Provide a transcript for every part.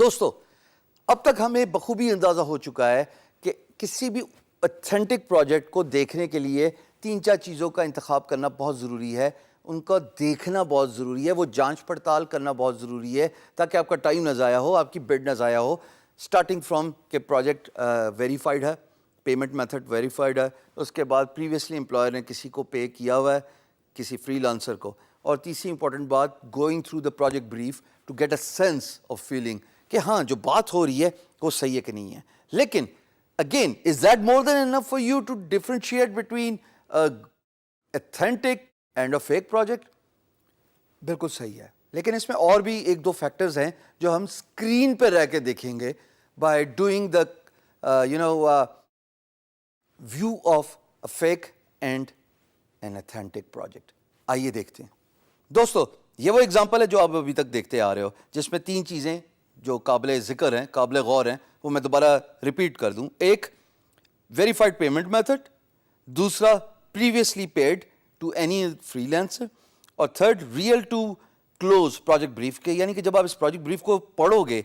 دوستو اب تک ہمیں بخوبی اندازہ ہو چکا ہے کہ کسی بھی اتھینٹک پروجیکٹ کو دیکھنے کے لیے 3-4 چیزوں کا انتخاب کرنا بہت ضروری ہے، ان کا دیکھنا بہت ضروری ہے، وہ جانچ پڑتال کرنا بہت ضروری ہے تاکہ آپ کا ٹائم نہ ضائع ہو، آپ کی بڈ نہ ضائع ہو. اسٹارٹنگ فرام کہ پروجیکٹ ویریفائڈ ہے، پیمنٹ میتھڈ ویریفائڈ ہے، اس کے بعد پریویسلی امپلائر نے کسی کو پے کیا ہوا ہے، کسی فری لانسر کو، اور تیسری امپورٹنٹ بات going through the project brief to get a sense of feeling کہ ہاں جو بات ہو رہی ہے وہ صحیح ہے کہ نہیں ہے. لیکن again is that more than enough for you to differentiate between authentic and a fake project? بالکل صحیح ہے، لیکن اس میں اور بھی 1-2 فیکٹرز ہیں جو ہم اسکرین پہ رہ کے دیکھیں گے by doing the view of a fake and an authentic project. آئیے دیکھتے ہیں. دوستو یہ وہ اگزامپل ہے جو آپ ابھی تک دیکھتے آ رہے ہو، جس میں 3 چیزیں جو قابل ذکر ہیں، قابل غور ہیں، وہ میں دوبارہ ریپیٹ کر دوں. ایک ویریفائڈ پیمنٹ میتھڈ، دوسرا پریویسلی پیڈ ٹو اینی فری لانسر، اور third real to close project brief کے. یعنی کہ جب آپ اس پروجیکٹ بریف کو پڑھو گے،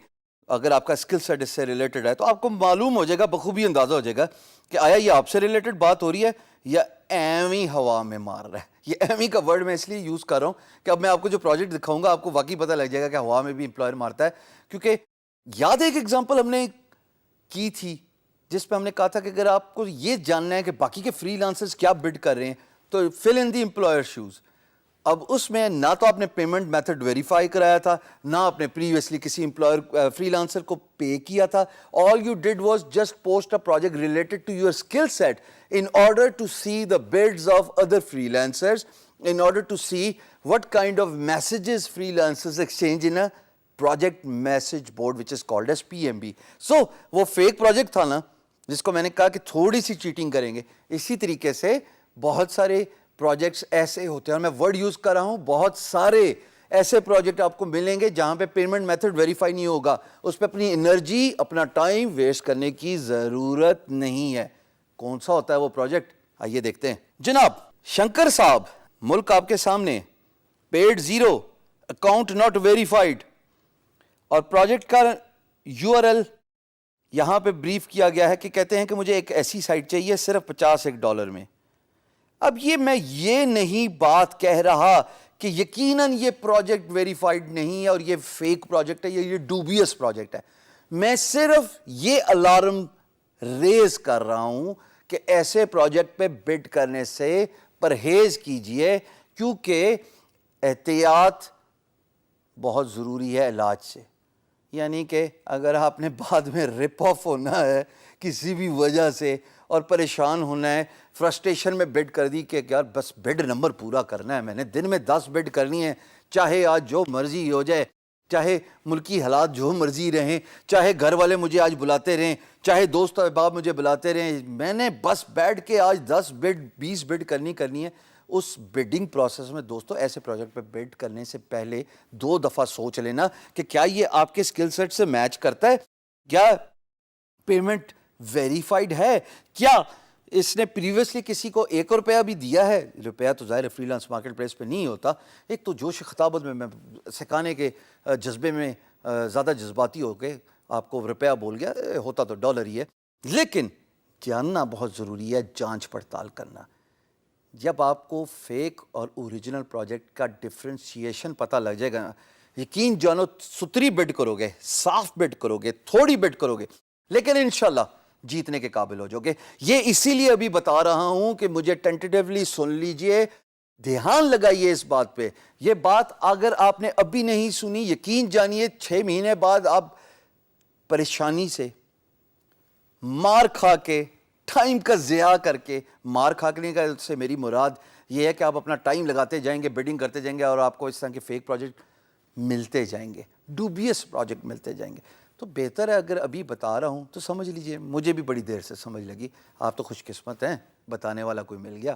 اگر آپ کا اسکل سیٹ اس سے ریلیٹڈ ہے تو آپ کو معلوم ہو جائے گا، بخوبی اندازہ ہو جائے گا کہ آیا یہ آپ سے ریلیٹڈ بات ہو رہی ہے یا ایویں ہوا میں مار رہا ہے. یہ ایویں کا ورڈ میں اس لیے یوز کر رہا ہوں کہ اب میں آپ کو جو پروجیکٹ دکھاؤں گا آپ کو واقعی پتہ لگ جائے گا کہ ہوا میں بھی امپلائر مارتا ہے. کیونکہ یاد ہے ایک ایگزامپل ہم نے کی تھی جس پہ ہم نے کہا تھا کہ اگر آپ کو یہ جاننا ہے کہ باقی کے فری لانسرز کیا بڈ کر رہے ہیں تو فل ان دی امپلائر شوز. اب اس میں نہ تو آپ نے پیمنٹ میتھڈ ویریفائی کرایا تھا، نہ آپ نے پریویسلی کسی امپلائر فری لانسر کو پے کیا تھا. All you did was just post a project related to your skill set in order to see the bids of other freelancers, in order to see what kind of messages freelancers exchange in a project message board which is called as PMB. So وہ fake project تھا نا جس کو میں نے کہا کہ تھوڑی سی چیٹنگ کریں گے. اسی طریقے سے بہت سارے پروجیکٹس ایسے ہوتے ہیں، اور میں ورڈ یوز کر رہا ہوں بہت سارے ایسے پروجیکٹ آپ کو ملیں گے جہاں پہ پیمنٹ میتھڈ ویریفائی نہیں ہوگا. اس پہ اپنی انرجی اپنا ٹائم ویسٹ کرنے کی ضرورت نہیں ہے. کون سا ہوتا ہے وہ پروجیکٹ؟ آئیے دیکھتے ہیں. جناب شنکر صاحب، ملک آپ کے سامنے، پیڈ 0، اکاؤنٹ ناٹ ویریفائڈ، اور پروجیکٹ کا URL یہاں پہ بریف کیا گیا ہے کہ کہتے ہیں کہ مجھے ایک ایسی سائٹ چاہیے صرف $51 میں. اب میں یہ نہیں بات کہہ رہا کہ یقیناً یہ پروجیکٹ ویریفائڈ نہیں ہے اور یہ فیک پروجیکٹ ہے یا یہ ڈوبیس پروجیکٹ ہے. میں صرف یہ الارم ریز کر رہا ہوں کہ ایسے پروجیکٹ پہ بڈ کرنے سے پرہیز کیجئے، کیونکہ احتیاط بہت ضروری ہے علاج سے. یعنی کہ اگر آپ نے بعد میں رپ آف ہونا ہے کسی بھی وجہ سے اور پریشان ہونا ہے، فرسٹریشن میں بڈ کر دی کہ یار بس بڈ نمبر پورا کرنا ہے، میں نے دن میں 10 بڈ کرنی ہے، چاہے آج جو مرضی ہو جائے، چاہے ملکی حالات جو مرضی رہیں، چاہے گھر والے مجھے آج بلاتے رہیں، چاہے دوست احباب مجھے بلاتے رہیں، میں نے بس بیٹھ کے آج 10 بڈ 20 بڈ کرنی ہے. اس بڈنگ پروسیس میں دوستو ایسے پروجیکٹ پہ بڈ کرنے سے پہلے 2 دفعہ سوچ لینا کہ کیا یہ آپ کے اسکل سیٹ سے میچ کرتا ہے، کیا پیمنٹ ویریفائڈ ہے، کیا اس نے پریویسلی کسی کو $1 بھی دیا ہے. روپیہ تو ظاہر فری لانس مارکیٹ پلیس پہ نہیں ہوتا. ایک تو جوش خطابت میں سکھانے کے جذبے میں زیادہ جذباتی ہو کے آپ کو روپیہ بول گیا، ہوتا تو $1 ہی ہے. لیکن جاننا بہت ضروری ہے، جانچ پڑتال کرنا. جب آپ کو فیک اور اوریجنل پروجیکٹ کا ڈفرینشیشن پتہ لگ جائے گا، یقین جانو ستری بڈ کرو گے، صاف بڈ کرو گے، تھوڑی بڈ کرو گے، لیکن انشاءاللہ جیتنے کے قابل ہو جاؤ گے. یہ اسی لیے ابھی بتا رہا ہوں کہ مجھے ٹینٹیٹیولی سن لیجئے، دھیان لگائیے اس بات پہ. یہ بات اگر آپ نے ابھی نہیں سنی، یقین جانیے 6 مہینے بعد آپ پریشانی سے مار کھا کے، ٹائم کا ضیاع کر کے، مار کھانے کا سے میری مراد یہ ہے کہ آپ اپنا ٹائم لگاتے جائیں گے، بڈنگ کرتے جائیں گے، اور آپ کو اس طرح کے فیک پروجیکٹ ملتے جائیں گے، ڈوبیس پروجیکٹ ملتے جائیں گے. تو بہتر ہے اگر ابھی بتا رہا ہوں تو سمجھ لیجئے. مجھے بھی بڑی دیر سے سمجھ لگی، آپ تو خوش قسمت ہیں، بتانے والا کوئی مل گیا.